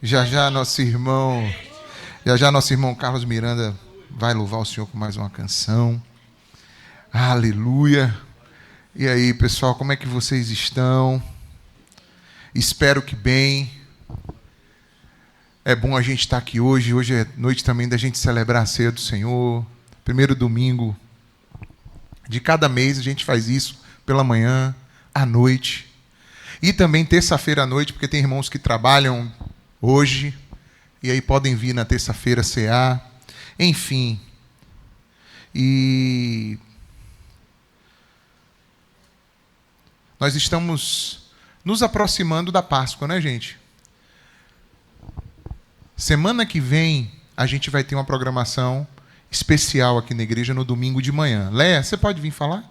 Já nosso irmão Carlos Miranda vai louvar o Senhor com mais uma canção. Aleluia. E aí, pessoal, como é que vocês estão? Espero que bem. É bom a gente estar aqui hoje. Hoje é noite também da gente celebrar a ceia do Senhor. Primeiro domingo de cada mês a gente faz isso pela manhã, à noite. E também terça-feira à noite, porque tem irmãos que trabalham hoje e aí podem vir na terça-feira cear. Enfim. E nós estamos nos aproximando da Páscoa, né, gente? Semana que vem a gente vai ter uma programação especial aqui na igreja no domingo de manhã. Léa, você pode vir falar?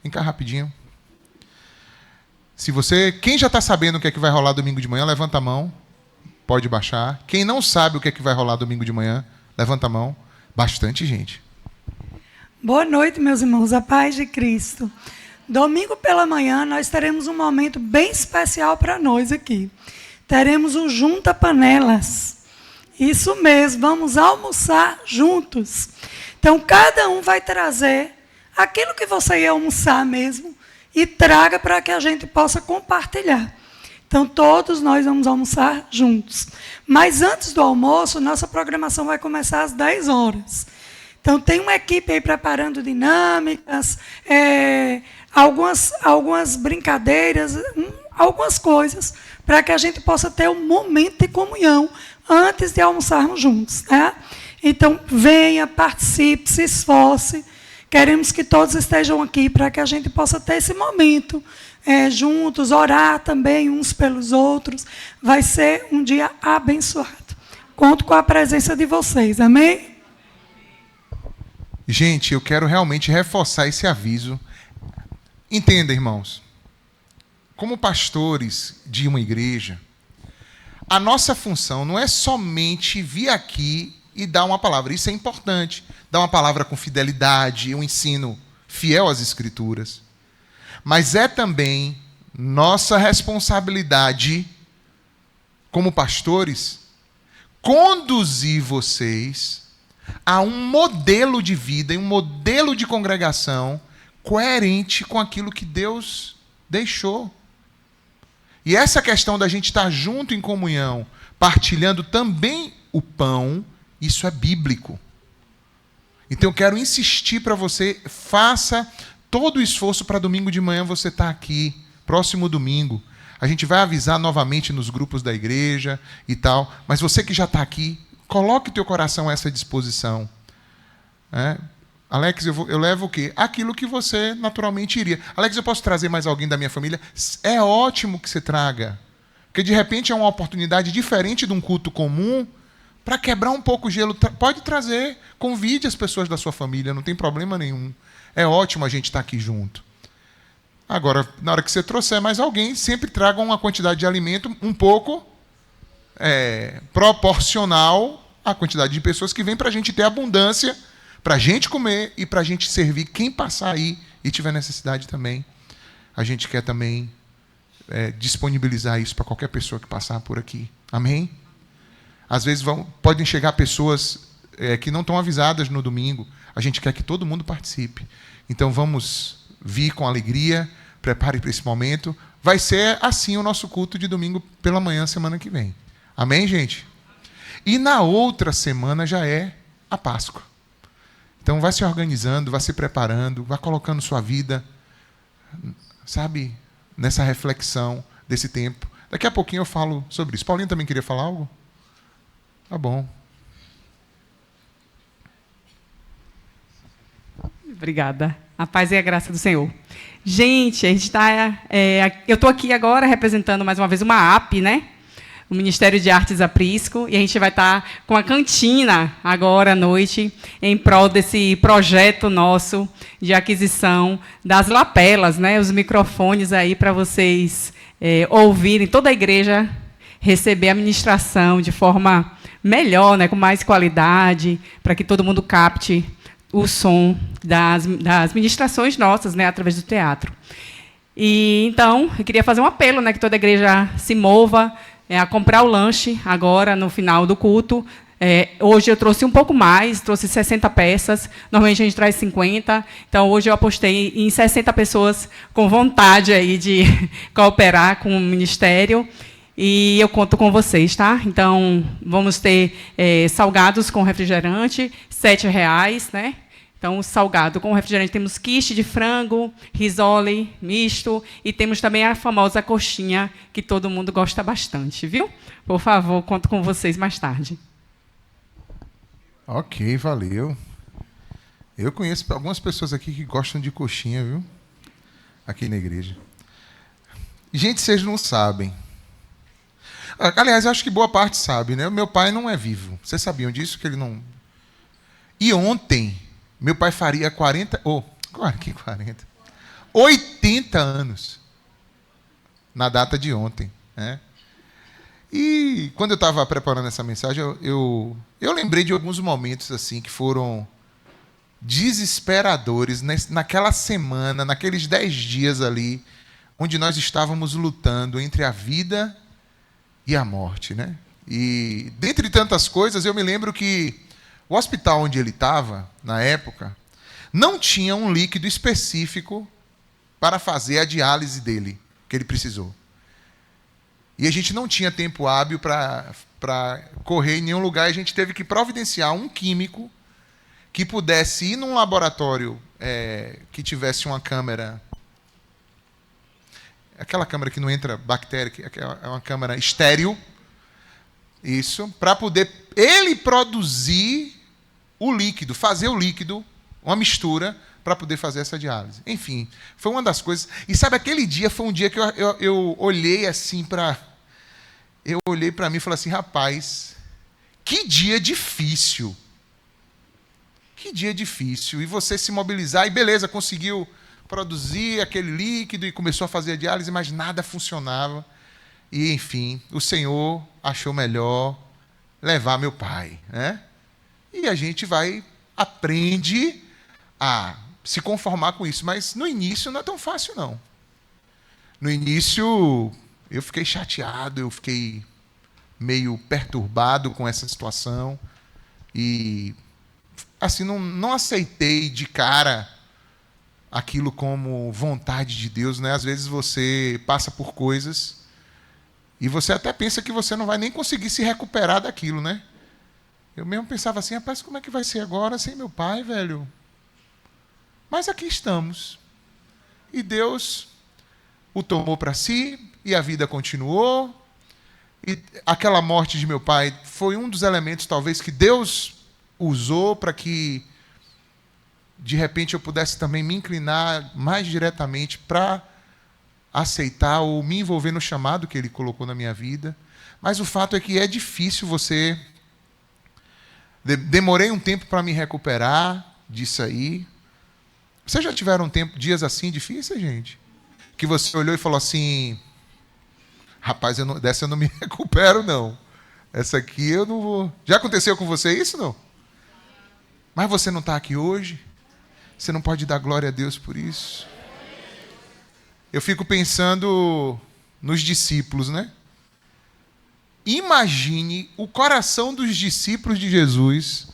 Vem cá rapidinho. Quem já está sabendo o que é que vai rolar domingo de manhã, levanta a mão. Pode baixar. Quem não sabe o que é que vai rolar domingo de manhã, levanta a mão. Bastante gente. Boa noite, meus irmãos. A paz de Cristo. Domingo pela manhã nós teremos um momento bem especial para nós aqui. Teremos um Junta Panelas. Isso mesmo, vamos almoçar juntos. Então, cada um vai trazer aquilo que você ia almoçar mesmo e traga para que a gente possa compartilhar. Então, todos nós vamos almoçar juntos. Mas antes do almoço, nossa programação vai começar às 10 horas. Então, tem uma equipe aí preparando dinâmicas, algumas brincadeiras, algumas coisas, para que a gente possa ter um momento de comunhão antes de almoçarmos juntos. Né? Então, venha, participe, se esforce. Queremos que todos estejam aqui para que a gente possa ter esse momento juntos, orar também uns pelos outros. Vai ser um dia abençoado. Conto com a presença de vocês. Amém? Gente, eu quero realmente reforçar esse aviso. Entenda, irmãos. Como pastores de uma igreja, a nossa função não é somente vir aqui e dar uma palavra. Isso é importante. Dar uma palavra com fidelidade, um ensino fiel às Escrituras. Mas é também nossa responsabilidade, como pastores, conduzir vocês a um modelo de vida e um modelo de congregação coerente com aquilo que Deus deixou. E essa questão da gente estar junto em comunhão, partilhando também o pão, isso é bíblico. Então eu quero insistir para você, faça todo o esforço para domingo de manhã você estar aqui, próximo domingo. A gente vai avisar novamente nos grupos da igreja e tal, mas você que já está aqui, coloque o teu coração a essa disposição. Alex, eu levo o quê? Aquilo que você naturalmente iria. Alex, eu posso trazer mais alguém da minha família? É ótimo que você traga. Porque de repente é uma oportunidade diferente de um culto comum para quebrar um pouco o gelo. Pode trazer, convide as pessoas da sua família, não tem problema nenhum. É ótimo a gente estar aqui junto. Agora, na hora que você trouxer mais alguém, sempre traga uma quantidade de alimento um pouco proporcional à quantidade de pessoas que vem para a gente ter abundância, para a gente comer e para a gente servir quem passar aí e tiver necessidade também. A gente quer também disponibilizar isso para qualquer pessoa que passar por aqui. Amém? Às vezes podem chegar pessoas que não estão avisadas no domingo. A gente quer que todo mundo participe. Então vamos vir com alegria, prepare para esse momento. Vai ser assim o nosso culto de domingo pela manhã, semana que vem. Amém, gente? E na outra semana já é a Páscoa. Então vai se organizando, vai se preparando, vai colocando sua vida, sabe, nessa reflexão desse tempo. Daqui a pouquinho eu falo sobre isso. Paulinho também queria falar algo? Tá bom. Obrigada. A paz e a graça do Senhor. Gente, a gente está... eu estou aqui agora representando mais uma vez uma AP, né? O Ministério de Artes Aprisco, e a gente vai estar com a cantina agora à noite em prol desse projeto nosso de aquisição das lapelas, né? Os microfones aí para vocês ouvirem, toda a igreja receber a ministração de forma melhor, né? Com mais qualidade, para que todo mundo capte o som das ministrações nossas, né? Através do teatro. E então, eu queria fazer um apelo, né? Que toda a igreja se mova, a comprar o lanche agora, no final do culto. Hoje eu trouxe um pouco mais, trouxe 60 peças. Normalmente a gente traz 50. Então, hoje eu apostei em 60 pessoas com vontade aí de cooperar com o ministério. E eu conto com vocês, tá? Então, vamos ter salgados com refrigerante, R$ 7,00, né? Então, o salgado com refrigerante, temos quiche de frango, risole misto, e temos também a famosa coxinha, que todo mundo gosta bastante, viu? Por favor, conto com vocês mais tarde. Ok, valeu. Eu conheço algumas pessoas aqui que gostam de coxinha, viu? Aqui na igreja. Gente, vocês não sabem. Aliás, eu acho que boa parte sabe, né? O meu pai não é vivo. Vocês sabiam disso? Que ele não... E ontem, meu pai faria 40... que 40? 80 anos. Na data de ontem, né? E quando eu estava preparando essa mensagem, eu lembrei de alguns momentos assim que foram desesperadores naquela semana, naqueles 10 dias ali, onde nós estávamos lutando entre a vida e a morte, né? E, dentre tantas coisas, eu me lembro que o hospital onde ele estava, na época, não tinha um líquido específico para fazer a diálise dele, que ele precisou. E a gente não tinha tempo hábil para correr em nenhum lugar. A gente teve que providenciar um químico que pudesse ir num laboratório que tivesse uma câmera... Aquela câmera que não entra bactéria, que é uma câmera estéril. Isso, para poder ele produzir o líquido, fazer o líquido, uma mistura, para poder fazer essa diálise. Enfim, foi uma das coisas... E sabe, aquele dia foi um dia que eu olhei assim para... Eu olhei para mim e falei assim, rapaz, que dia difícil. Que dia difícil. E você se mobilizar, e beleza, conseguiu produzir aquele líquido e começou a fazer a diálise, mas nada funcionava. E, enfim, o Senhor achou melhor levar meu pai, né? E a gente aprende a se conformar com isso. Mas no início não é tão fácil, não. No início eu fiquei chateado, eu fiquei meio perturbado com essa situação. E, assim, não aceitei de cara aquilo como vontade de Deus, né? Às vezes você passa por coisas e você até pensa que você não vai nem conseguir se recuperar daquilo, né? Eu mesmo pensava assim, rapaz, como é que vai ser agora sem meu pai, velho? Mas aqui estamos. E Deus o tomou para si, e a vida continuou. E aquela morte de meu pai foi um dos elementos, talvez, que Deus usou para que, de repente, eu pudesse também me inclinar mais diretamente para aceitar ou me envolver no chamado que Ele colocou na minha vida. Mas o fato é que é difícil você... Demorei um tempo para me recuperar disso aí. Vocês já tiveram dias assim difíceis, gente? Que você olhou e falou assim... Rapaz, dessa eu não me recupero, não. Essa aqui eu não vou... Já aconteceu com você isso, não? Mas você não está aqui hoje? Você não pode dar glória a Deus por isso? Eu fico pensando nos discípulos, né? Imagine o coração dos discípulos de Jesus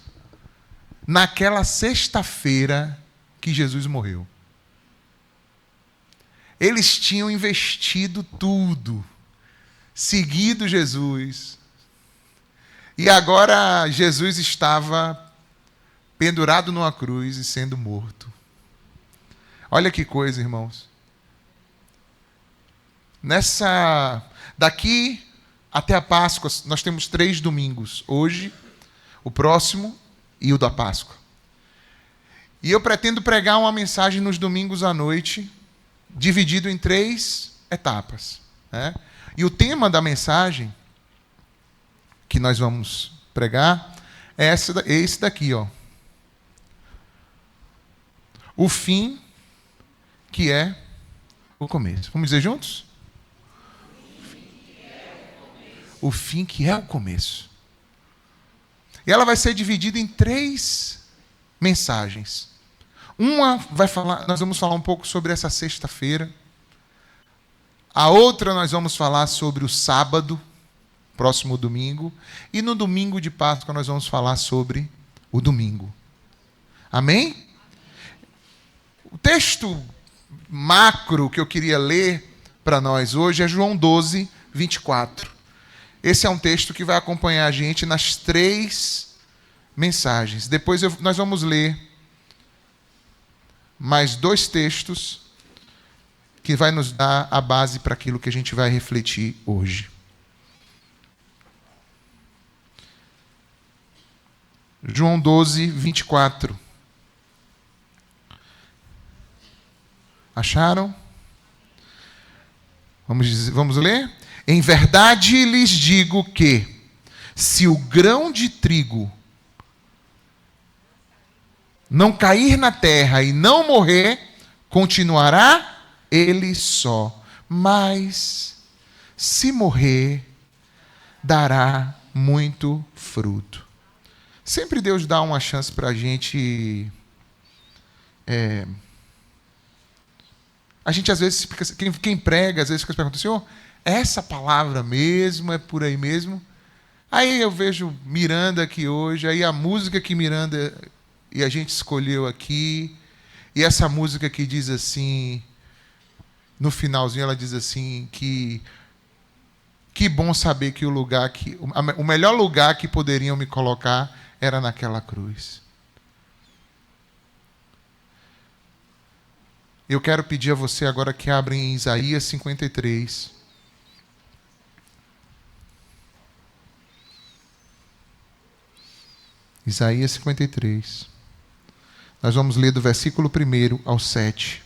naquela sexta-feira que Jesus morreu. Eles tinham investido tudo, seguido Jesus. E agora Jesus estava pendurado numa cruz e sendo morto. Olha que coisa, irmãos. Daqui até a Páscoa, nós temos 3 domingos. Hoje, o próximo e o da Páscoa. E eu pretendo pregar uma mensagem nos domingos à noite, dividido em 3 etapas, né? E o tema da mensagem que nós vamos pregar é esse daqui, ó. O fim que é o começo. Vamos dizer juntos? O fim que é o começo. E ela vai ser dividida em 3 mensagens. Nós vamos falar um pouco sobre essa sexta-feira. A outra nós vamos falar sobre o sábado. próximo domingo. E no domingo de Páscoa nós vamos falar sobre o domingo. Amém? O texto macro que eu queria ler para nós hoje é João 12, 24. Esse é um texto que vai acompanhar a gente nas 3 mensagens. Depois nós vamos ler mais 2 textos que vai nos dar a base para aquilo que a gente vai refletir hoje. João 12, 24. Acharam? Vamos ler? Em verdade lhes digo que, se o grão de trigo não cair na terra e não morrer, continuará ele só. Mas, se morrer, dará muito fruto. Sempre Deus dá uma chance para a gente. A gente às vezes fica, quem prega, às vezes fica se perguntando, Senhor, essa palavra mesmo, é por aí mesmo? Aí eu vejo Miranda aqui hoje, aí a música que Miranda e a gente escolheu aqui, e essa música que diz assim, no finalzinho ela diz assim, que bom saber que o melhor lugar que poderiam me colocar era naquela cruz. Eu quero pedir a você agora que abra em Isaías 53. Isaías 53. Nós vamos ler do versículo 1 ao 7.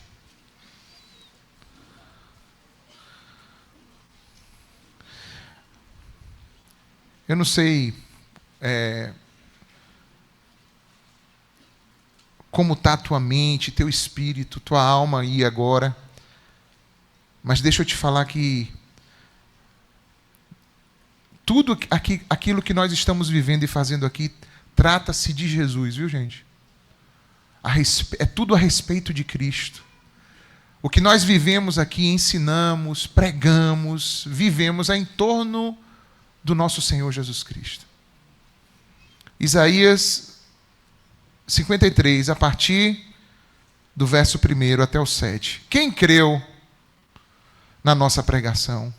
Eu não sei como está a tua mente, teu espírito, tua alma aí agora. Mas deixa eu te falar que tudo aquilo que nós estamos vivendo e fazendo aqui trata-se de Jesus, viu, gente? É tudo a respeito de Cristo. O que nós vivemos aqui, ensinamos, pregamos, vivemos em torno do nosso Senhor Jesus Cristo. Isaías 53, a partir do verso 1 até o 7. Quem creu na nossa pregação?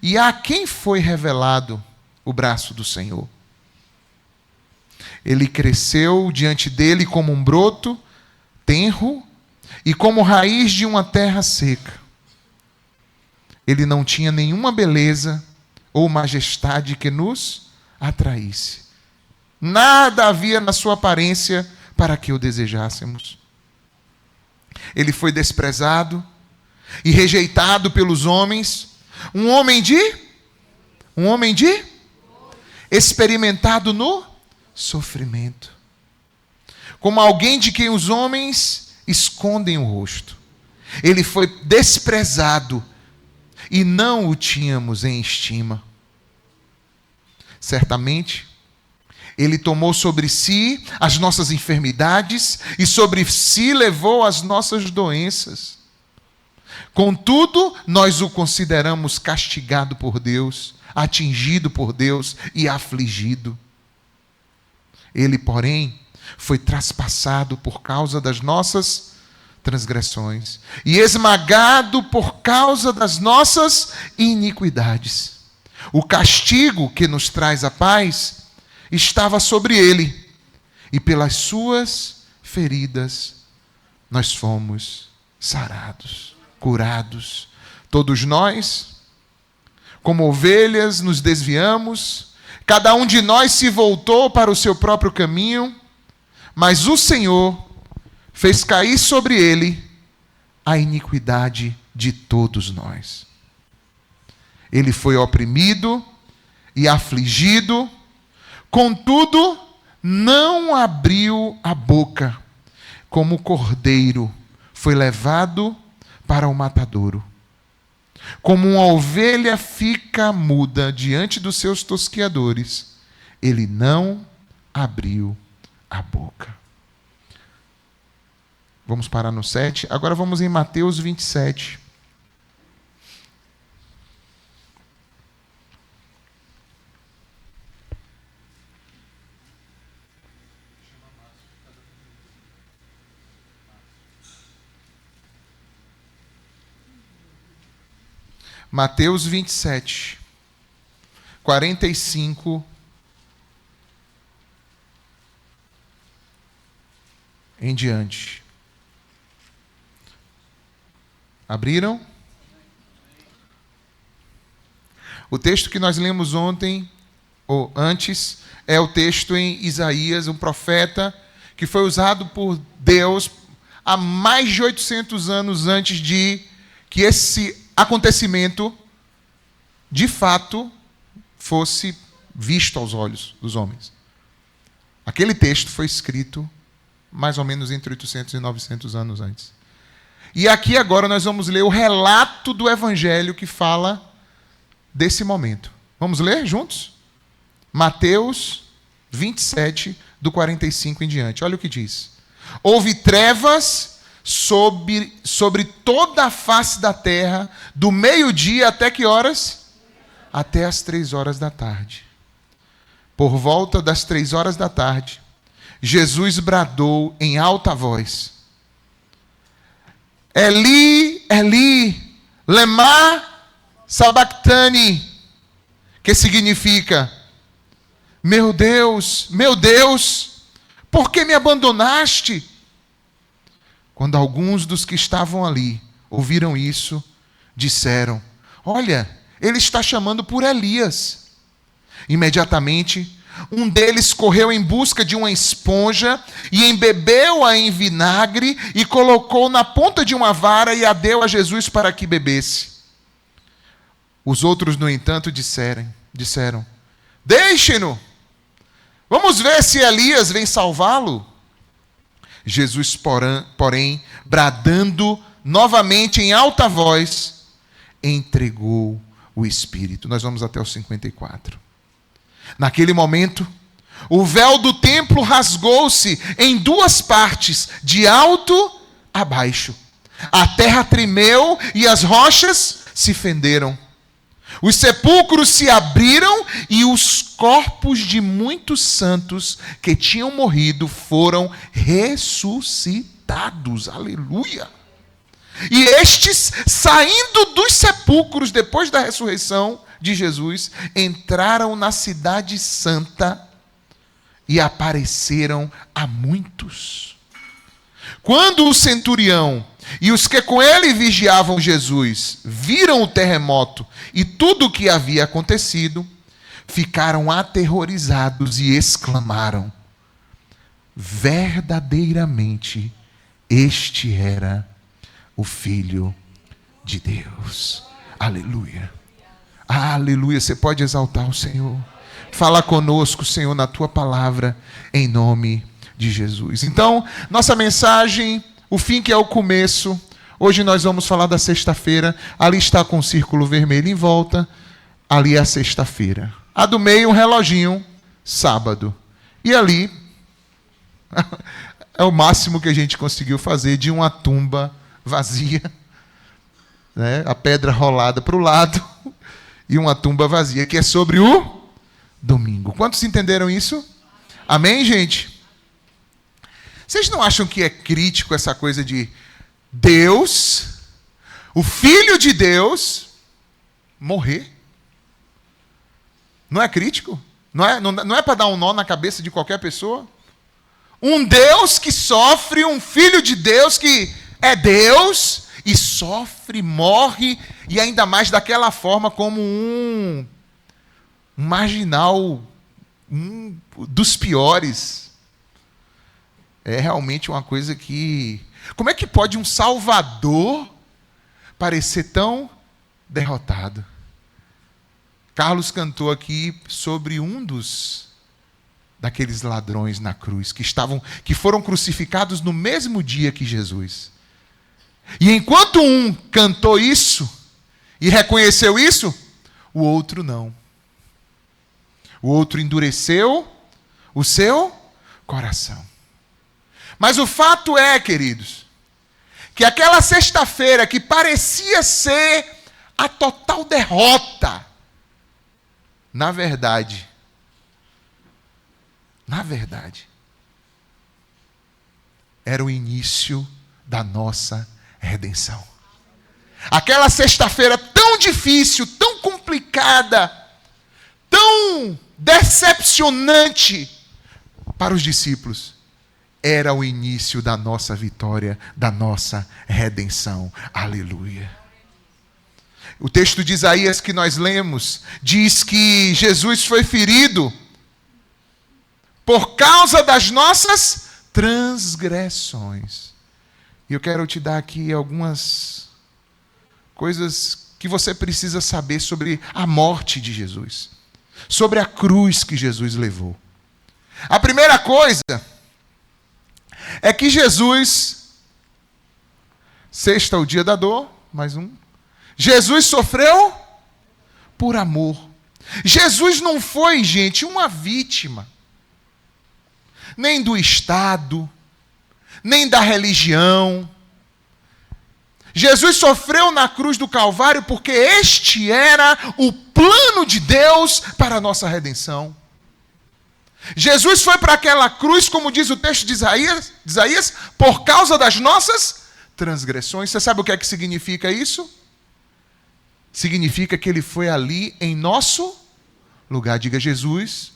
E a quem foi revelado o braço do Senhor? Ele cresceu diante dele como um broto tenro e como raiz de uma terra seca. Ele não tinha nenhuma beleza ou majestade que nos atraísse. Nada havia na sua aparência para que o desejássemos. Ele foi desprezado e rejeitado pelos homens, um homem de experimentado no sofrimento, como alguém de quem os homens escondem o rosto. Ele foi desprezado e não o tínhamos em estima. Certamente, Ele tomou sobre si as nossas enfermidades e sobre si levou as nossas doenças. Contudo, nós o consideramos castigado por Deus, atingido por Deus e afligido. Ele, porém, foi traspassado por causa das nossas transgressões e esmagado por causa das nossas iniquidades. O castigo que nos traz a paz estava sobre ele, e pelas suas feridas nós fomos sarados, curados. Todos nós, como ovelhas, nos desviamos, cada um de nós se voltou para o seu próprio caminho, mas o Senhor fez cair sobre ele a iniquidade de todos nós. Ele foi oprimido e afligido, contudo, não abriu a boca, como o cordeiro foi levado para o matadouro. Como uma ovelha fica muda diante dos seus tosqueadores, ele não abriu a boca. Vamos parar no 7. Agora vamos em Mateus 27. Mateus 27, 45 em diante. Abriram? O texto que nós lemos ontem, ou antes, é o texto em Isaías, um profeta que foi usado por Deus há mais de 800 anos antes de que esse acontecimento, de fato, fosse visto aos olhos dos homens. Aquele texto foi escrito mais ou menos entre 800 e 900 anos antes. E aqui agora nós vamos ler o relato do Evangelho que fala desse momento. Vamos ler juntos? Mateus 27, do 45 em diante. Olha o que diz. Houve trevas sobre toda a face da terra, do meio-dia até que horas? Até as 3 horas da tarde. Por volta das 3 horas da tarde, Jesus bradou em alta voz: Eli, Eli, lema sabachthani, que significa: meu Deus, por que me abandonaste? Quando alguns dos que estavam ali ouviram isso, disseram: olha, ele está chamando por Elias. Imediatamente, um deles correu em busca de uma esponja e embebeu-a em vinagre e colocou na ponta de uma vara e a deu a Jesus para que bebesse. Os outros, no entanto, disseram: deixem-no, vamos ver se Elias vem salvá-lo. Jesus, porém, bradando novamente em alta voz, entregou o Espírito. Nós vamos até o 54. Naquele momento, o véu do templo rasgou-se em 2 partes, de alto a baixo. A terra tremeu e as rochas se fenderam. Os sepulcros se abriram e os corpos de muitos santos que tinham morrido foram ressuscitados. Aleluia! E estes, saindo dos sepulcros depois da ressurreição de Jesus, entraram na cidade santa e apareceram a muitos. Quando o centurião e os que com ele vigiavam Jesus viram o terremoto e tudo o que havia acontecido, ficaram aterrorizados e exclamaram: verdadeiramente este era o Filho de Deus. Aleluia. Aleluia. Você pode exaltar o Senhor. Fala conosco, Senhor, na tua palavra, em nome de Jesus. Então, nossa mensagem, o fim que é o começo. Hoje nós vamos falar da sexta-feira. Ali está com um círculo vermelho em volta. Ali é a sexta-feira. A do meio, um reloginho, sábado. E ali é o máximo que a gente conseguiu fazer de uma tumba vazia, né? A pedra rolada para o lado e uma tumba vazia, que é sobre o domingo. Quantos entenderam isso? Amém, gente? Vocês não acham que é crítico essa coisa de Deus, o Filho de Deus, morrer? Não é crítico? Não é para dar um nó na cabeça de qualquer pessoa? Um Deus que sofre, um Filho de Deus que é Deus e sofre, morre, e ainda mais daquela forma, como um marginal, dos piores. É realmente uma coisa que... Como é que pode um Salvador parecer tão derrotado? Carlos cantou aqui sobre daqueles ladrões na cruz que foram crucificados no mesmo dia que Jesus. E enquanto um cantou isso e reconheceu isso, o outro não. O outro endureceu o seu coração. Mas o fato é, queridos, que aquela sexta-feira que parecia ser a total derrota, na verdade, era o início da nossa redenção. Aquela sexta-feira tão difícil, tão complicada, tão decepcionante para os discípulos, era o início da nossa vitória, da nossa redenção. Aleluia. O texto de Isaías que nós lemos diz que Jesus foi ferido por causa das nossas transgressões. E eu quero te dar aqui algumas coisas que você precisa saber sobre a morte de Jesus, sobre a cruz que Jesus levou. A primeira coisa é que Jesus, sexta o dia da dor, mais um, Jesus sofreu por amor. Jesus não foi, gente, uma vítima, nem do Estado, nem da religião. Jesus sofreu na cruz do Calvário porque este era o plano de Deus para a nossa redenção. Jesus foi para aquela cruz, como diz o texto de Isaías, por causa das nossas transgressões. Você sabe o que é que significa isso? Significa que ele foi ali em nosso lugar. Diga, Jesus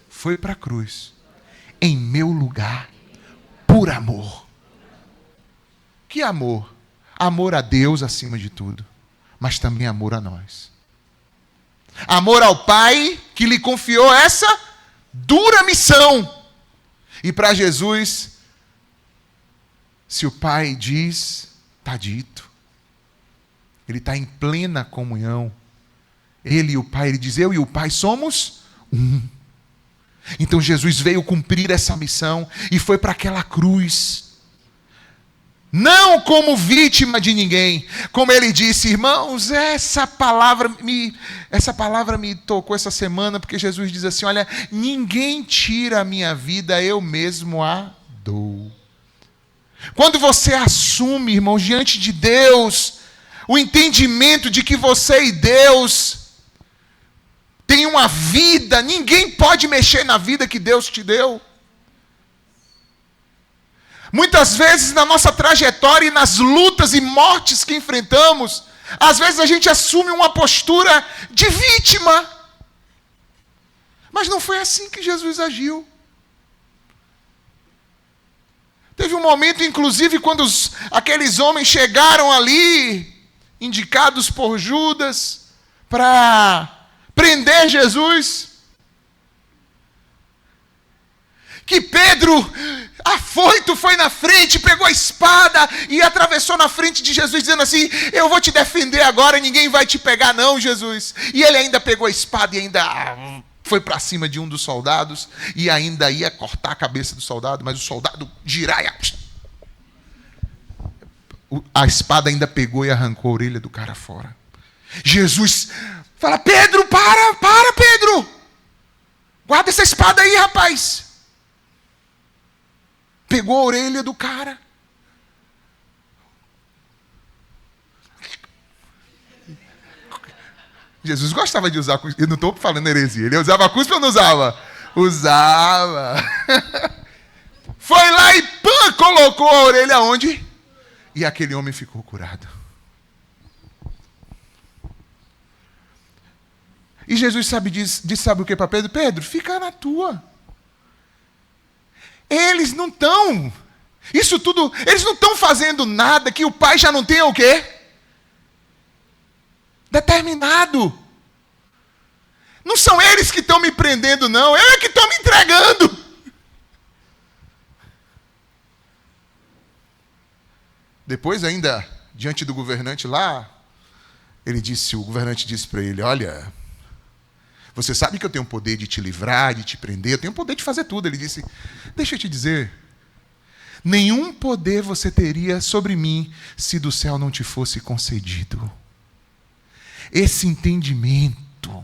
foi para a cruz em meu lugar, por amor. Que amor? Amor a Deus acima de tudo, mas também amor a nós. Amor ao Pai que lhe confiou essa dura missão. E para Jesus, se o Pai diz, está dito. Ele está em plena comunhão. Ele e o Pai, ele diz, eu e o Pai somos um. Então Jesus veio cumprir essa missão e foi para aquela cruz. Não como vítima de ninguém. Como ele disse, irmãos, essa palavra me tocou essa semana, porque Jesus diz assim, olha, ninguém tira a minha vida, eu mesmo a dou. Quando você assume, irmãos, diante de Deus, o entendimento de que você e Deus tem uma vida, ninguém pode mexer na vida que Deus te deu. Muitas vezes na nossa trajetória e nas lutas e mortes que enfrentamos, às vezes a gente assume uma postura de vítima. Mas não foi assim que Jesus agiu. Teve um momento, inclusive, quando aqueles homens chegaram ali, indicados por Judas, para prender Jesus, que Pedro, afoito, foi na frente, pegou a espada e atravessou na frente de Jesus, dizendo assim, eu vou te defender agora, ninguém vai te pegar não, Jesus. E ele ainda pegou a espada e ainda foi para cima de um dos soldados, e ainda ia cortar a cabeça do soldado, mas o soldado girar e a espada ainda pegou e arrancou a orelha do cara fora. Jesus fala, Pedro, para, Pedro. Guarda essa espada aí, rapaz. Pegou a orelha do cara. Jesus gostava de usar cuspe. Eu não estou falando heresia. Ele usava cuspe ou não usava? Usava. Foi lá e pã, colocou a orelha onde? E aquele homem ficou curado. E Jesus sabe o que para Pedro? Pedro, fica na tua. Eles não estão, isso tudo, eles não estão fazendo nada que o Pai já não tenha o quê? Determinado. Não são eles que estão me prendendo, não. Eu é que estou me entregando. Depois ainda, diante do governante lá, o governante disse para ele, olha, você sabe que eu tenho o poder de te livrar, de te prender, eu tenho o poder de fazer tudo. Ele disse, deixa eu te dizer, nenhum poder você teria sobre mim se do céu não te fosse concedido. Esse entendimento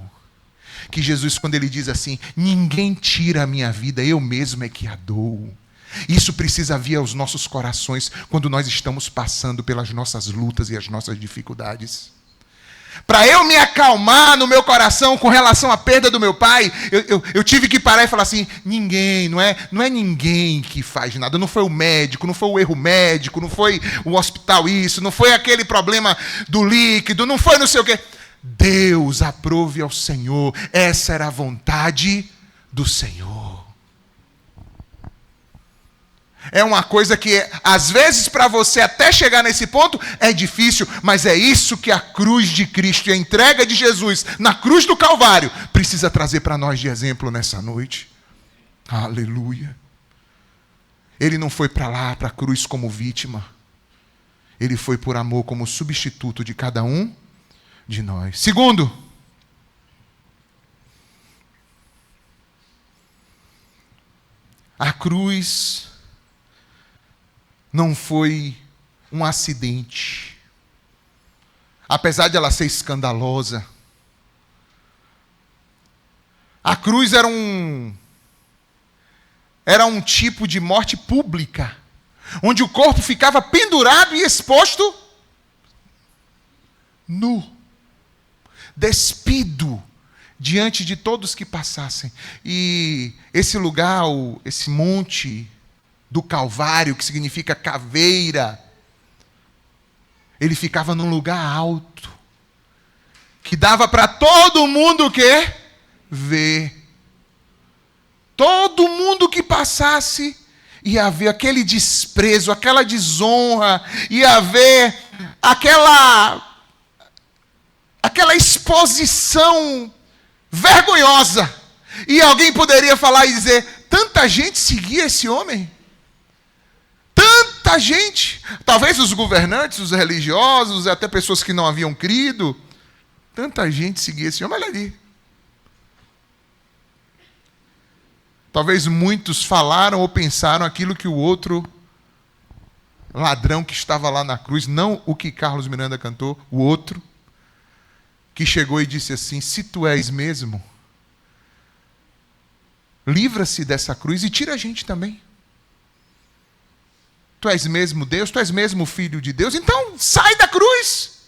que Jesus, quando ele diz assim, ninguém tira a minha vida, eu mesmo é que a dou. Isso precisa vir aos nossos corações quando nós estamos passando pelas nossas lutas e as nossas dificuldades. Para eu me acalmar no meu coração com relação à perda do meu pai, eu tive que parar e falar assim, ninguém, não é ninguém que faz nada, não foi o médico, não foi o erro médico, não foi o hospital isso, não foi aquele problema do líquido, não foi não sei o quê. Deus aprove ao Senhor, essa era a vontade do Senhor. É uma coisa que, às vezes, para você até chegar nesse ponto, é difícil, mas é isso que a cruz de Cristo e a entrega de Jesus na cruz do Calvário precisa trazer para nós de exemplo nessa noite. Aleluia. Ele não foi para lá, para a cruz como vítima. Ele foi por amor como substituto de cada um de nós. Segundo, a cruz não foi um acidente. Apesar de ela ser escandalosa, a cruz era um tipo de morte pública, onde o corpo ficava pendurado e exposto nu, despido diante de todos que passassem. E esse lugar, esse monte do Calvário, que significa caveira, ele ficava num lugar alto, que dava para todo mundo o quê? Ver. Todo mundo que passasse ia ver aquele desprezo, aquela desonra, ia ver aquela exposição vergonhosa. E alguém poderia falar e dizer, tanta gente seguia esse homem? Tanta gente, talvez os governantes, os religiosos, até pessoas que não haviam crido, tanta gente seguia esse homem, olha ali. Talvez muitos falaram ou pensaram aquilo que o outro ladrão que estava lá na cruz, não o que Carlos Miranda cantou, o outro, que chegou e disse assim, se tu és mesmo, livra-se dessa cruz e tira a gente também. Tu és mesmo Deus, tu és mesmo Filho de Deus, então sai da cruz.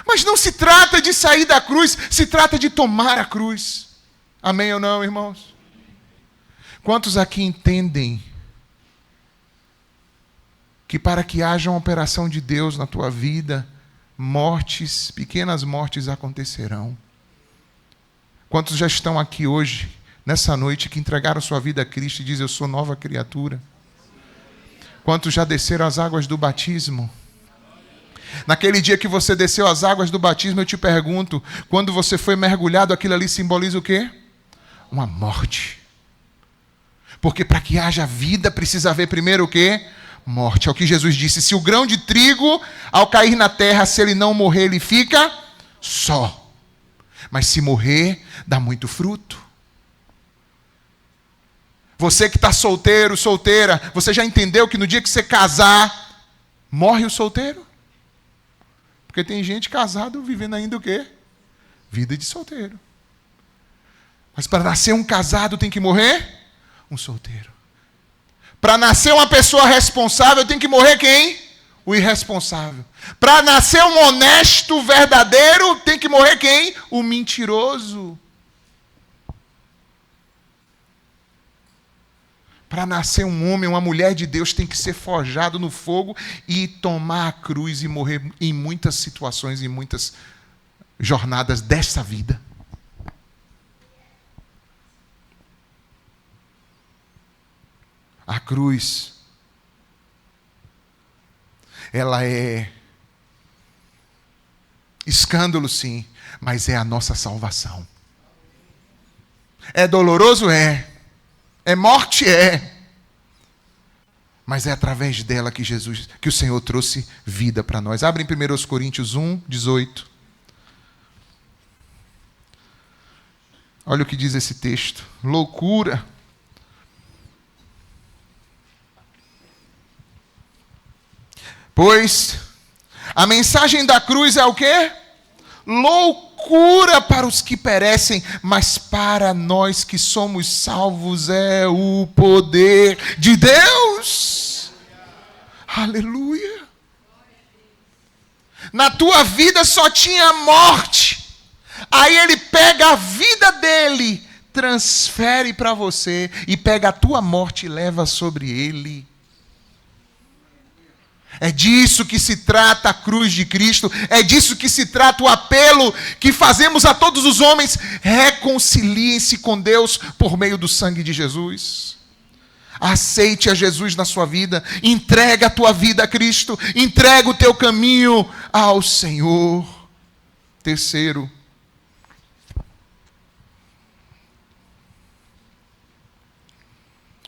Mas não se trata de sair da cruz, se trata de tomar a cruz. Amém ou não, irmãos? Quantos aqui entendem que para que haja uma operação de Deus na tua vida, mortes, pequenas mortes acontecerão? Quantos já estão aqui hoje, nessa noite, que entregaram sua vida a Cristo e dizem, eu sou nova criatura? Quantos já desceram as águas do batismo? Naquele dia que você desceu as águas do batismo, eu te pergunto, quando você foi mergulhado, aquilo ali simboliza o quê? Uma morte. Porque para que haja vida, precisa haver primeiro o quê? Morte. É o que Jesus disse, se o grão de trigo, ao cair na terra, se ele não morrer, ele fica só. Mas se morrer, dá muito fruto. Você que está solteiro, solteira, você já entendeu que no dia que você casar, morre o solteiro? Porque tem gente casado vivendo ainda o quê? Vida de solteiro. Mas para nascer um casado tem que morrer um solteiro. Para nascer uma pessoa responsável tem que morrer quem? O irresponsável. Para nascer um honesto, verdadeiro, tem que morrer quem? O mentiroso. Para nascer um homem, uma mulher de Deus, tem que ser forjado no fogo e tomar a cruz e morrer em muitas situações, em muitas jornadas desta vida. A cruz, ela é escândalo, sim, mas é a nossa salvação. É doloroso? É. É morte? É. Mas é através dela que o Senhor trouxe vida para nós. Abre em 1 Coríntios 1, 18. Olha o que diz esse texto. Loucura. Pois a mensagem da cruz é o quê? Loucura para os que perecem, mas para nós que somos salvos é o poder de Deus. Aleluia. Na tua vida só tinha morte. Aí ele pega a vida dele, transfere para você e pega a tua morte e leva sobre ele. É disso que se trata a cruz de Cristo, é disso que se trata o apelo que fazemos a todos os homens: reconciliem-se com Deus por meio do sangue de Jesus. Aceite a Jesus na sua vida, entrega a tua vida a Cristo, entrega o teu caminho ao Senhor. Terceiro,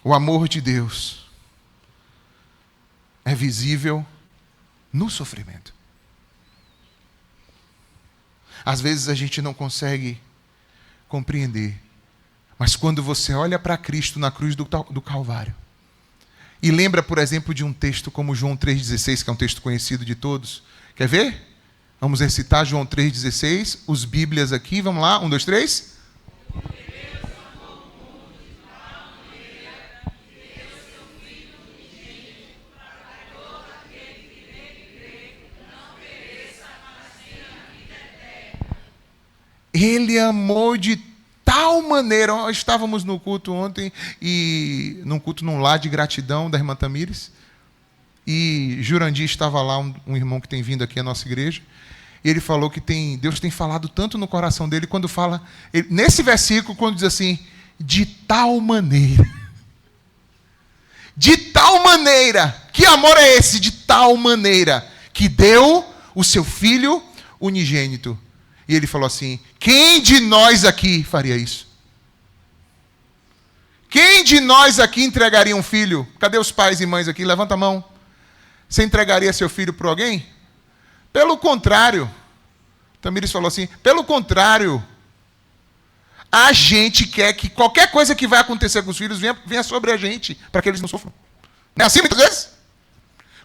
o amor de Deus é visível no sofrimento. Às vezes a gente não consegue compreender, mas quando você olha para Cristo na cruz do Calvário, e lembra, por exemplo, de um texto como João 3,16, que é um texto conhecido de todos. Quer ver? Vamos recitar João 3,16, os Bíblias aqui, vamos lá, 1, 2, 3. Ele amou de tal maneira. Nós estávamos no culto ontem, e num culto num lar de gratidão da irmã Tamires, e Jurandir estava lá, um irmão que tem vindo aqui à nossa igreja, e ele falou que Deus tem falado tanto no coração dele, quando fala, nesse versículo, quando diz assim, de tal maneira. De tal maneira. Que amor é esse? De tal maneira que deu o seu Filho unigênito. E ele falou assim: quem de nós aqui faria isso? Quem de nós aqui entregaria um filho? Cadê os pais e mães aqui? Levanta a mão. Você entregaria seu filho para alguém? Pelo contrário. Tamires falou assim: pelo contrário. A gente quer que qualquer coisa que vai acontecer com os filhos venha sobre a gente, para que eles não sofram. Não é assim muitas vezes?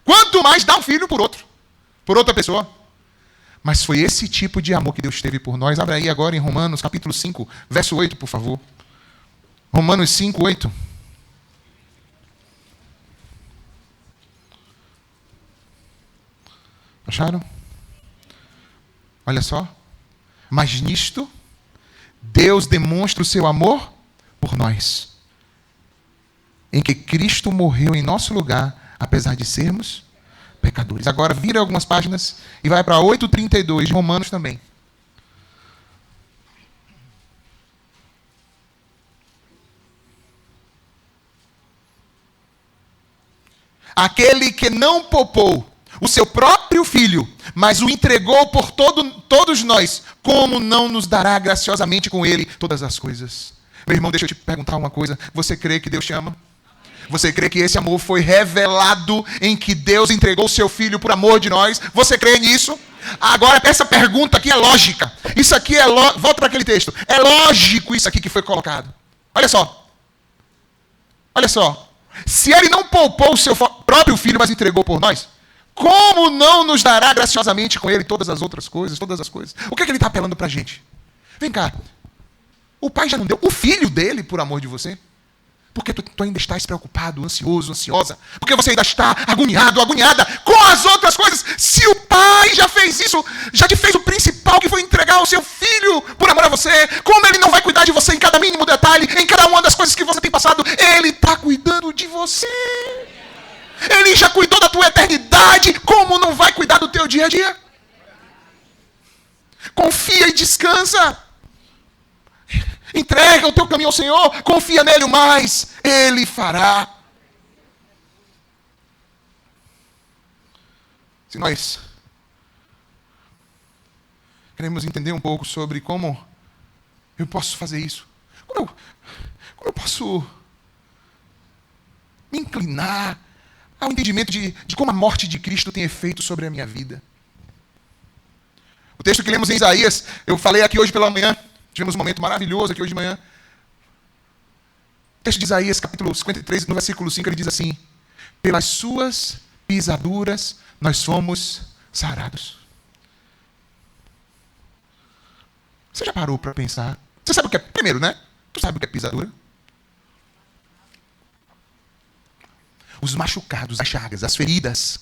Quanto mais dá um filho por outra pessoa. Mas foi esse tipo de amor que Deus teve por nós. Abra aí agora em Romanos, capítulo 5, verso 8, por favor. Romanos 5, 8. Acharam? Olha só. Mas nisto, Deus demonstra o seu amor por nós, em que Cristo morreu em nosso lugar, apesar de sermos pecadores. Agora vira algumas páginas e vai para 8:32 de Romanos também. Aquele que não poupou o seu próprio filho, mas o entregou por todos nós, como não nos dará graciosamente com ele todas as coisas? Meu irmão, deixa eu te perguntar uma coisa. Você crê que Deus te ama? Você crê que esse amor foi revelado em que Deus entregou o seu Filho por amor de nós? Você crê nisso? Agora, essa pergunta aqui é lógica. Isso aqui é volta para aquele texto. É lógico isso aqui que foi colocado. Olha só. Olha só. Se ele não poupou o seu próprio Filho, mas entregou por nós, como não nos dará graciosamente com ele todas as outras coisas, todas as coisas? O que é que ele está apelando para a gente? Vem cá. O Pai já não deu o Filho dele por amor de você? Porque tu ainda estás preocupado, ansioso, ansiosa? Porque você ainda está agoniado, agoniada com as outras coisas? Se o Pai já fez isso, já te fez o principal, que foi entregar o seu Filho por amor a você, como Ele não vai cuidar de você em cada mínimo detalhe, em cada uma das coisas que você tem passado? Ele está cuidando de você. Ele já cuidou da tua eternidade, como não vai cuidar do teu dia a dia? Confia e descansa. Entrega o teu caminho ao Senhor, confia nele o mais, Ele fará. Se nós queremos entender um pouco sobre como eu posso fazer isso, como eu posso me inclinar ao entendimento de como a morte de Cristo tem efeito sobre a minha vida. O texto que lemos em Isaías, eu falei aqui hoje pela manhã, tivemos um momento maravilhoso aqui hoje de manhã. O texto de Isaías, capítulo 53, no versículo 5, ele diz assim: pelas suas pisaduras nós fomos sarados. Você já parou para pensar? Você sabe o que é? Primeiro, né? Tu sabe o que é pisadura? Os machucados, as chagas, as feridas.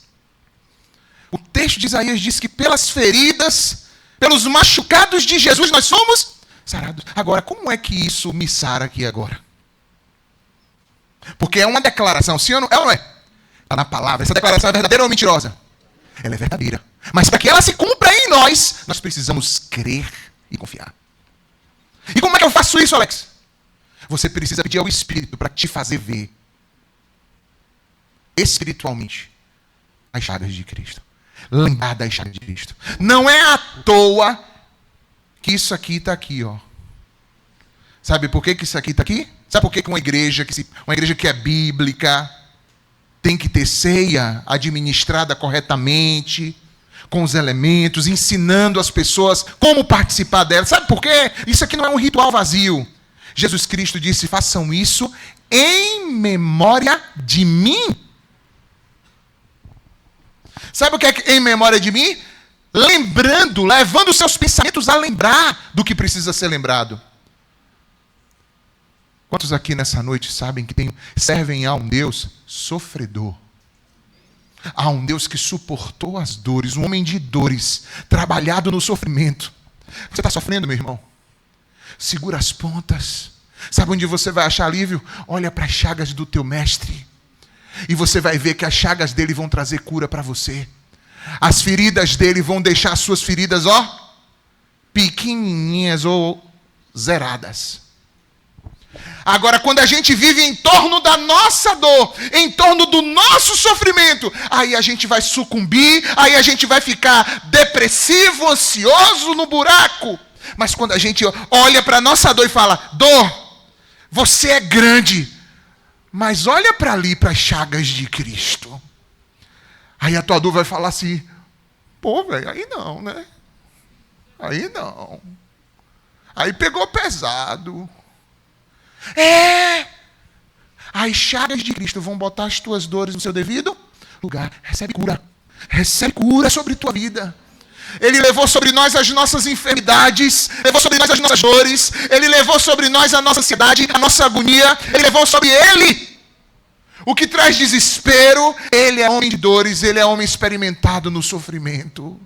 O texto de Isaías diz que pelas feridas, pelos machucados de Jesus, nós somos sarados. Agora, como é que isso me sara aqui agora? Porque é uma declaração, sim ou não? É ou não é? Está na palavra. Essa declaração é verdadeira ou mentirosa? Ela é verdadeira. Mas para que ela se cumpra em nós, nós precisamos crer e confiar. E como é que eu faço isso, Alex? Você precisa pedir ao Espírito para te fazer ver espiritualmente as chagas de Cristo. Lembrar das chagas de Cristo. Não é à toa que isso aqui está aqui, ó. Sabe por que isso aqui está aqui? Sabe por que uma igreja que é bíblica tem que ter ceia administrada corretamente, com os elementos, ensinando as pessoas como participar dela? Sabe por quê? Isso aqui não é um ritual vazio. Jesus Cristo disse: façam isso em memória de mim. Sabe o que é em memória de mim? Lembrando, levando os seus pensamentos a lembrar do que precisa ser lembrado. Quantos aqui nessa noite sabem que servem a um Deus sofredor? A um Deus que suportou as dores, um homem de dores, trabalhado no sofrimento. Você está sofrendo, meu irmão? Segura as pontas. Sabe onde você vai achar alívio? Olha para as chagas do teu mestre. E você vai ver que as chagas dele vão trazer cura para você. As feridas dele vão deixar as suas feridas, ó, pequenininhas ou zeradas. Agora, quando a gente vive em torno da nossa dor, em torno do nosso sofrimento, aí a gente vai sucumbir, aí a gente vai ficar depressivo, ansioso no buraco. Mas quando a gente olha para a nossa dor e fala: dor, você é grande, mas olha para ali, para as chagas de Cristo. Aí a tua dor vai falar assim: pô, velho, aí não, né? Aí não. Aí pegou pesado. As chagas de Cristo vão botar as tuas dores no seu devido lugar. Recebe cura. Recebe cura sobre tua vida. Ele levou sobre nós as nossas enfermidades, levou sobre nós as nossas dores, Ele levou sobre nós a nossa ansiedade, a nossa agonia, Ele levou sobre Ele o que traz desespero. Ele é homem de dores, Ele é homem experimentado no sofrimento.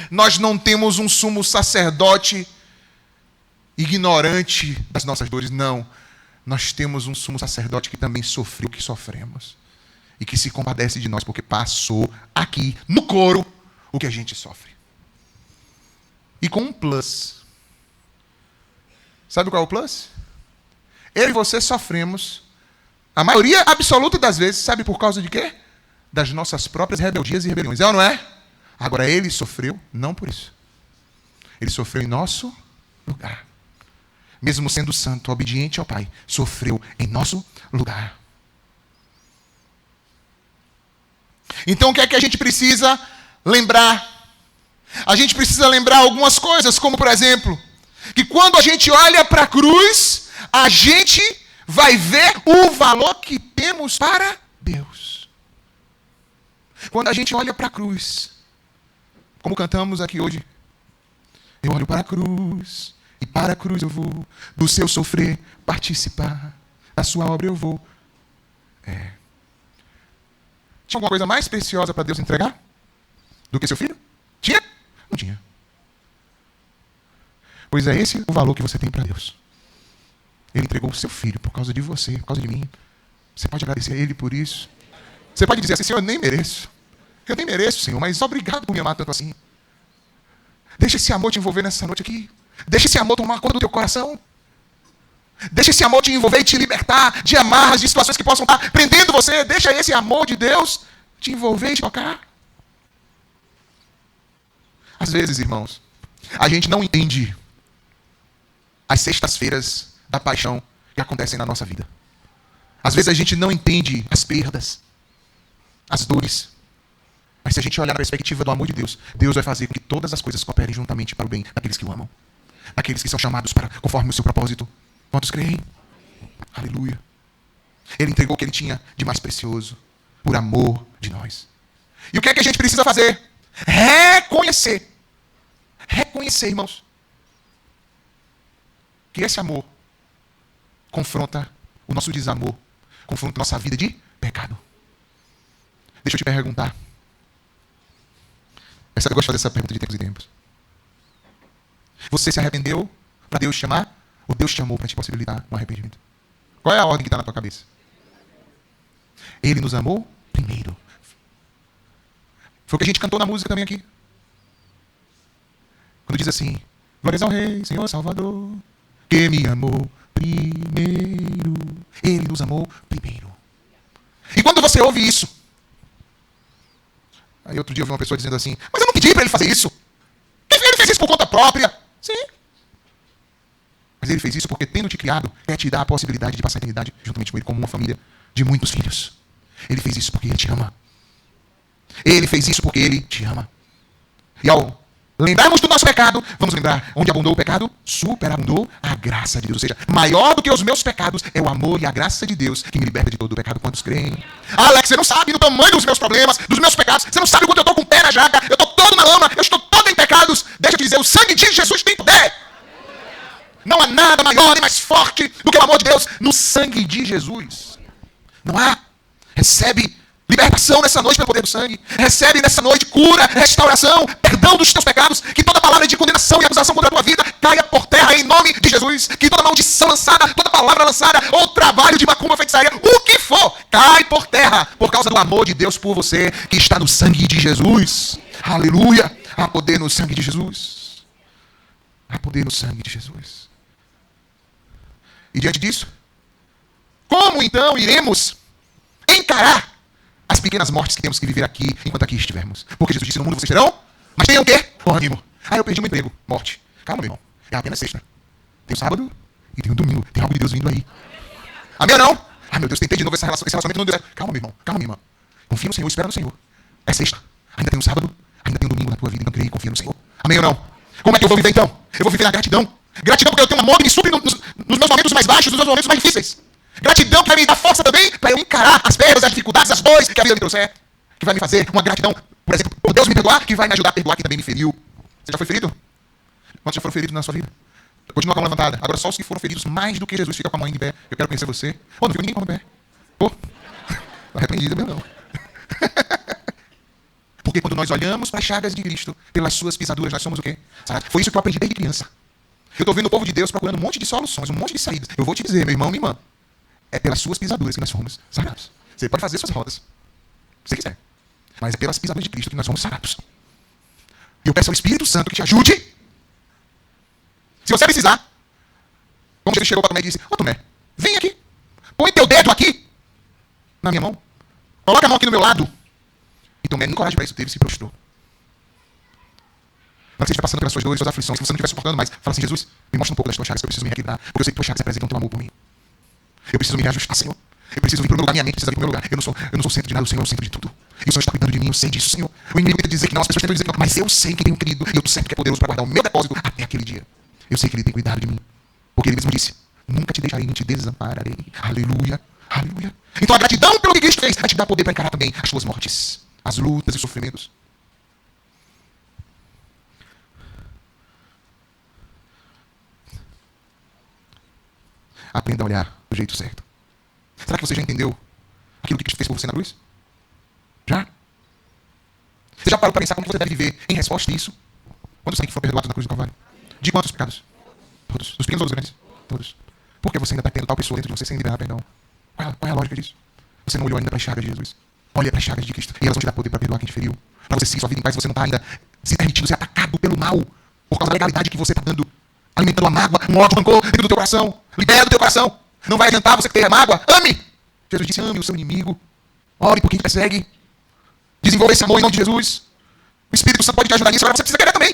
Nós não temos um sumo sacerdote ignorante das nossas dores, não. Nós temos um sumo sacerdote que também sofreu o que sofremos e que se compadece de nós, porque passou aqui, no couro, o que a gente sofre. E com um plus. Sabe qual é o plus? Eu e você sofremos, a maioria absoluta das vezes, sabe por causa de quê? Das nossas próprias rebeldias e rebeliões. É ou não é? Agora, Ele sofreu não por isso. Ele sofreu em nosso lugar. Mesmo sendo santo, obediente ao Pai, sofreu em nosso lugar. Então, o que é que a gente precisa lembrar? A gente precisa lembrar algumas coisas, como, por exemplo, que quando a gente olha para a cruz, a gente vai ver o valor que temos para Deus. Quando a gente olha para a cruz, como cantamos aqui hoje, eu olho para a cruz, e para a cruz eu vou, do seu sofrer participar, da sua obra eu vou. Tinha alguma coisa mais preciosa para Deus entregar do que seu filho? Tinha? Não tinha. Pois é esse o valor que você tem para Deus. Ele entregou o seu filho por causa de você, por causa de mim. Você pode agradecer a Ele por isso. Você pode dizer assim: Senhor, eu nem mereço. Eu nem mereço, Senhor, mas obrigado por me amar tanto assim. Deixa esse amor te envolver nessa noite aqui. Deixa esse amor tomar conta do teu coração. Deixa esse amor te envolver e te libertar de amarras, de situações que possam estar prendendo você. Deixa esse amor de Deus te envolver e te tocar. Às vezes, irmãos, a gente não entende as sextas-feiras da paixão que acontecem na nossa vida. Às vezes a gente não entende as perdas, as dores. Mas se a gente olhar na perspectiva do amor de Deus, Deus vai fazer com que todas as coisas cooperem juntamente para o bem daqueles que o amam. Daqueles que são chamados para conforme o seu propósito. Quantos creem? Aleluia. Ele entregou o que ele tinha de mais precioso por amor de nós. E o que é que a gente precisa fazer? Reconhecer. Reconhecer, irmãos, que esse amor confronta o nosso desamor, confronta a nossa vida de pecado. Deixa eu te perguntar. Eu gosto de fazer essa pergunta de tempos em tempos. Você se arrependeu para Deus te chamar? Ou Deus te chamou para te possibilitar um arrependimento? Qual é a ordem que está na tua cabeça? Ele nos amou primeiro. Foi o que a gente cantou na música também aqui. Quando diz assim: glórias ao Rei, Senhor Salvador, que me amou primeiro. Ele nos amou primeiro. E quando você ouve isso, aí outro dia eu vi uma pessoa dizendo assim: mas eu não pedi para ele fazer isso. Ele fez isso por conta própria. Sim. Mas ele fez isso porque, tendo te criado, quer te dar a possibilidade de passar a eternidade juntamente com ele, como uma família de muitos filhos. Ele fez isso porque ele te ama. Ele fez isso porque ele te ama. E ao lembrarmos do nosso pecado, vamos lembrar: onde abundou o pecado, superabundou a graça de Deus. Ou seja, maior do que os meus pecados é o amor e a graça de Deus que me liberta de todo o pecado. Quantos creem? Alex, você não sabe do tamanho dos meus problemas, dos meus pecados. Você não sabe o quanto eu estou com o pé na jaca. Eu estou todo na lama. Eu estou todo em pecados. Deixa eu te dizer: o sangue de Jesus tem poder. Não há nada maior e mais forte do que o amor de Deus no sangue de Jesus. Não há. Recebe libertação nessa noite pelo poder do sangue. Recebe nessa noite cura, restauração, perdão dos teus pecados. Que toda palavra de condenação e acusação contra a tua vida caia por terra em nome de Jesus. Que toda maldição lançada, toda palavra lançada, ou trabalho de macumba, feitiçaria, o que for, cai por terra por causa do amor de Deus por você, que está no sangue de Jesus. Aleluia. Há poder no sangue de Jesus. Há poder no sangue de Jesus. E diante disso, como então iremos encarar as pequenas mortes que temos que viver aqui enquanto aqui estivermos? Porque Jesus disse: no mundo vocês terão, mas tenham o quê? Ânimo. Eu perdi meu emprego. Morte. Calma, meu irmão. É apenas sexta. Tem o sábado e tem o domingo. Tem algo de Deus vindo aí. Amém ou não? Meu Deus, tentei de novo esse relacionamento não deu certo. Calma, meu irmão. Calma, minha irmã. Confia no Senhor, espera no Senhor. É sexta. Ainda tem um sábado, ainda tem um domingo na tua vida. Então creia e confia no Senhor. Amém ou não? Como é que eu vou viver então? Eu vou viver na gratidão. Gratidão porque eu tenho um amor que me supre nos meus momentos mais baixos, nos meus momentos mais difíceis. Gratidão que vai me dar força também para eu encarar as perdas, as dificuldades, as dores que a vida me trouxer. Que vai me fazer uma gratidão, por exemplo, por Deus me perdoar, que vai me ajudar a perdoar quem também me feriu. Você já foi ferido? Quantos já foram feridos na sua vida? Continua com a mão levantada. Agora só os que foram feridos mais do que Jesus. Fica com a mão de pé. Eu quero conhecer você. Não fica ninguém com a mão de pé. Arrependido mesmo não. Porque quando nós olhamos para as chagas de Cristo, pelas suas pisaduras, nós somos o quê? Foi isso que eu aprendi desde criança. Eu estou vendo o povo de Deus procurando um monte de soluções, um monte de saídas. Eu vou te dizer, meu irmão, minha irmã, é pelas suas pisaduras que nós fomos sarados. Você pode fazer suas rodas, se você quiser. Mas é pelas pisaduras de Cristo que nós fomos sarados. E eu peço ao Espírito Santo que te ajude. Se você precisar, como Jesus chegou para Tomé e disse: Tomé, vem aqui. Põe teu dedo aqui na minha mão. Coloca a mão aqui no meu lado. E Tomé, nem coragem para isso teve, se prostrou. Quando você estiver passando pelas suas dores, suas aflições, se você não estiver suportando mais, fala assim: Jesus, me mostra um pouco das tuas chagas, que eu preciso me reequilibrar, porque eu sei que tuas chagas representam teu amor por mim. Eu preciso me reajustar, Senhor. Eu preciso vir para o meu lugar, minha mente precisa vir para o meu lugar. Eu não sou o centro de nada, o Senhor é o centro de tudo. E o Senhor está cuidando de mim, eu sei disso, Senhor. O inimigo tenta dizer que não, as pessoas tentam dizer que não, mas eu sei que tenho querido, e eu estou sempre que é poderoso para guardar o meu depósito até aquele dia. Eu sei que Ele tem cuidado de mim, porque Ele mesmo disse: nunca te deixarei, nem te desampararei. Aleluia, aleluia. Então a gratidão pelo que Cristo fez vai te dar poder para encarar também as tuas mortes, as lutas e os sofrimentos. Aprenda a olhar do jeito certo. Será que você já entendeu aquilo que Cristo fez por você na cruz? Já? Você já parou para pensar como você deve viver em resposta a isso? Quantos sangue foram perdoados na cruz do Calvário? De quantos pecados? Todos. Dos pequenos ou dos grandes? Todos. Por que você ainda está tendo tal pessoa dentro de você sem liberar perdão? Qual é a lógica disso? Você não olhou ainda para as chagas de Jesus. Olha para as chagas de Cristo. E elas vão te dar poder para perdoar quem te feriu. Para você seguir sua vida em paz, você não está ainda se permitindo ser atacado pelo mal. Por causa da legalidade que você está dando. Alimentando uma mágoa, um ódio, um rancor dentro do teu coração. Libera do teu coração. Não vai adiantar você que tem a mágoa. Ame. Jesus disse: ame o seu inimigo. Ore por quem te persegue. Desenvolva esse amor em nome de Jesus. O Espírito Santo pode te ajudar nisso. Agora você precisa querer também.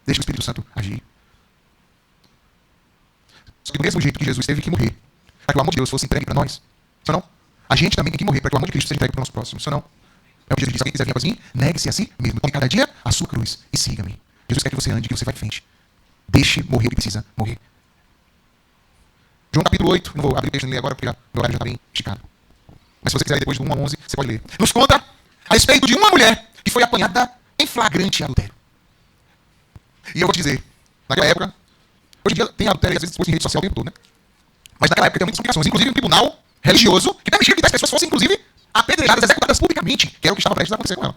Deixa o Espírito Santo agir. Só que do mesmo jeito que Jesus teve que morrer para que o amor de Deus fosse entregue para nós. Só não. A gente também tem que morrer para que o amor de Cristo seja entregue para o nosso próximo. Só não. É o que Jesus disse: se alguém quiser vir após mim, negue-se a si mesmo. Tome cada dia a sua cruz e siga-me. Jesus quer que você ande, que você vá de frente. Deixe morrer o que precisa morrer. João capítulo 8, não vou abrir o texto e ler agora porque o horário já está bem esticado. Mas se você quiser ler depois do 1 a 11, você pode ler. Nos conta a respeito de uma mulher que foi apanhada em flagrante adultério. E eu vou te dizer, naquela época, hoje em dia tem adultério, às vezes depois em rede social o tempo todo, né? Mas naquela época tem muitas complicações, inclusive um tribunal religioso que permitia que tais pessoas fossem, inclusive, apedrejadas, executadas publicamente, que era o que estava prestes a acontecer com ela.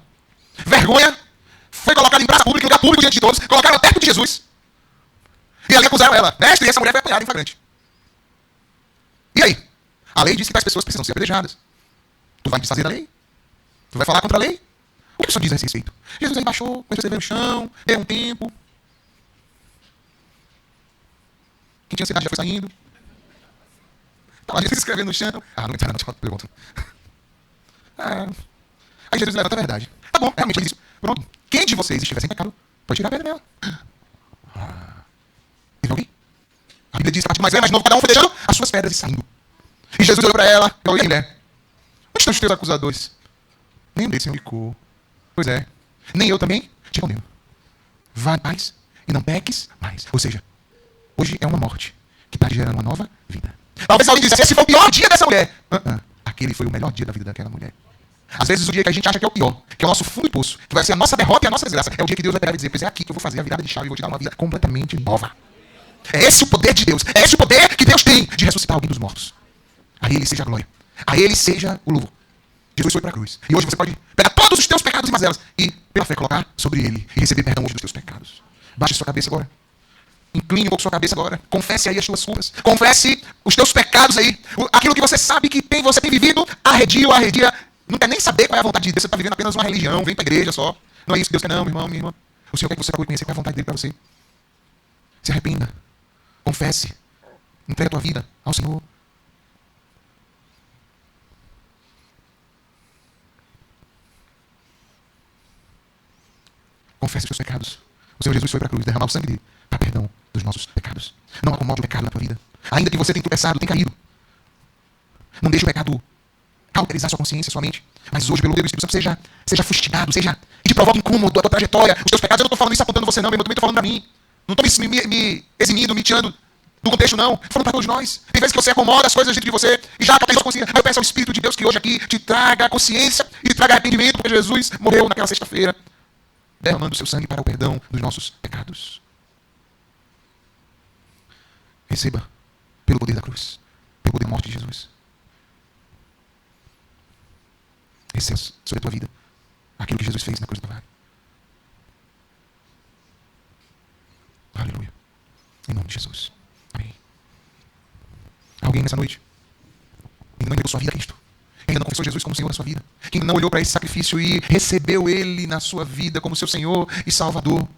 Vergonha foi colocada em praça pública, em lugar público diante de todos, colocaram ela perto de Jesus. E ali acusaram ela, mestre, e essa mulher foi apanhada em flagrante. E aí? A lei diz que as pessoas precisam ser apedrejadas. Tu vai desfazer a lei? Tu vai falar contra a lei? O que o senhor diz a esse respeito? Jesus aí baixou, começou a escrever no chão, deu um tempo. Quem tinha ansiedade já foi saindo. Estava Jesus escrevendo no chão. Não entra não, te pergunto. Aí Jesus levanta a verdade. Tá bom, realmente ele disse. Pronto. Quem de vocês estiver sem pecado, pode tirar a pedra dela. Teve alguém? A Bíblia diz que a partir do mais velho, mais novo, cada um foi deixando as suas pedras e saindo. E Jesus olhou para ela, e aí, mulher, onde estão os teus acusadores? Nenhum deles, Senhor, ficou. Pois é. Nem eu também te condeno. Vá em paz e não peques mais. Ou seja, hoje é uma morte que está gerando uma nova vida. Talvez alguém dissesse, esse foi o pior dia dessa mulher. Aquele foi o melhor dia da vida daquela mulher. Às vezes o dia que a gente acha que é o pior, que é o nosso fundo do poço, que vai ser a nossa derrota e a nossa desgraça, é o dia que Deus vai pegar e dizer, pois é aqui que eu vou fazer a virada de chave e vou te dar uma vida completamente nova. É esse o poder de Deus. É esse o poder que Deus tem de ressuscitar alguém dos mortos. A Ele seja a glória. A Ele seja o louvor. Jesus foi para a cruz. E hoje você pode pegar todos os teus pecados e mazelas e, pela fé, colocar sobre Ele e receber perdão hoje dos teus pecados. Baixe sua cabeça agora. Incline um pouco sua cabeça agora. Confesse aí as tuas culpas. Confesse os teus pecados aí. Aquilo que você sabe que você tem vivido, arredia. Não quer nem saber qual é a vontade de Deus. Você está vivendo apenas uma religião. Vem para a igreja só. Não é isso que Deus quer, não, meu irmão, minha irmã. O Senhor quer que você procure conhecer qual é a vontade dele para você. Se arrependa. Confesse. Entrega a tua vida ao Senhor. Confesse os teus pecados. O Senhor Jesus foi para a cruz derramar o sangue dele para perdão dos nossos pecados. Não acomode o pecado na tua vida. Ainda que você tenha tropeçado, tenha caído. Não deixe o pecado cauterizar sua consciência, sua mente. Mas hoje, pelo poder do Espírito Santo, seja fustigado, e te provoque incômodo a tua trajetória, os teus pecados. Eu não estou falando isso apontando você, não, eu também estou falando para mim. Não estou me eximindo, me tirando do contexto, não. Estou falando para todos nós. Tem vezes que você acomoda as coisas dentro de você e já cauterizou a consciência. Aí eu peço ao Espírito de Deus que hoje aqui te traga a consciência e traga arrependimento, porque Jesus morreu naquela sexta-feira, derramando o seu sangue para o perdão dos nossos pecados. Receba pelo poder da cruz, pelo poder da morte de Jesus. Receba sobre a tua vida aquilo que Jesus fez na cruz do Calvário. Aleluia. Em nome de Jesus. Amém. Alguém nessa noite ainda não entregou sua vida a Cristo? Ainda não confessou Jesus como Senhor da sua vida? Que ainda não olhou para esse sacrifício e recebeu Ele na sua vida como seu Senhor e Salvador?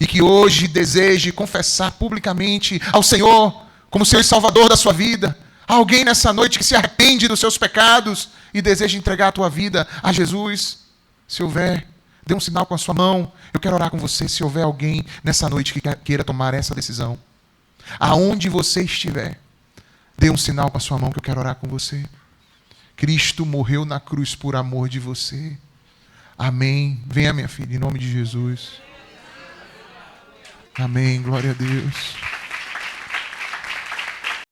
E que hoje deseje confessar publicamente ao Senhor como Senhor e Salvador da sua vida? Alguém nessa noite que se arrepende dos seus pecados e deseja entregar a tua vida a Jesus? Se houver, dê um sinal com a sua mão. Eu quero orar com você se houver alguém nessa noite que queira tomar essa decisão. Aonde você estiver, dê um sinal com a sua mão que eu quero orar com você. Cristo morreu na cruz por amor de você. Amém. Venha, minha filha, em nome de Jesus. Amém. Glória a Deus.